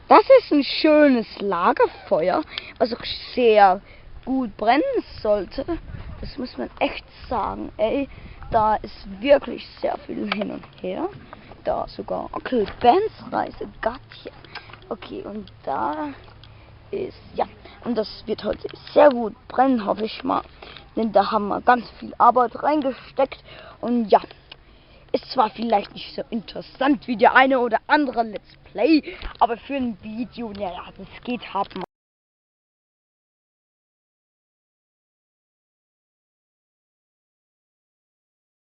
Das ist ein schönes Lagerfeuer, was auch sehr gut brennen sollte. Das muss man echt sagen. Ey, da ist wirklich sehr viel hin und her. Da sogar Onkel Bens Reisegattchen. Okay, und da ist, ja, und das wird heute sehr gut brennen, hoffe ich mal. Denn da haben wir ganz viel Arbeit reingesteckt. Und ja, ist zwar vielleicht nicht so interessant wie der eine oder andere Let's Play, aber für ein Video, naja, das geht haben.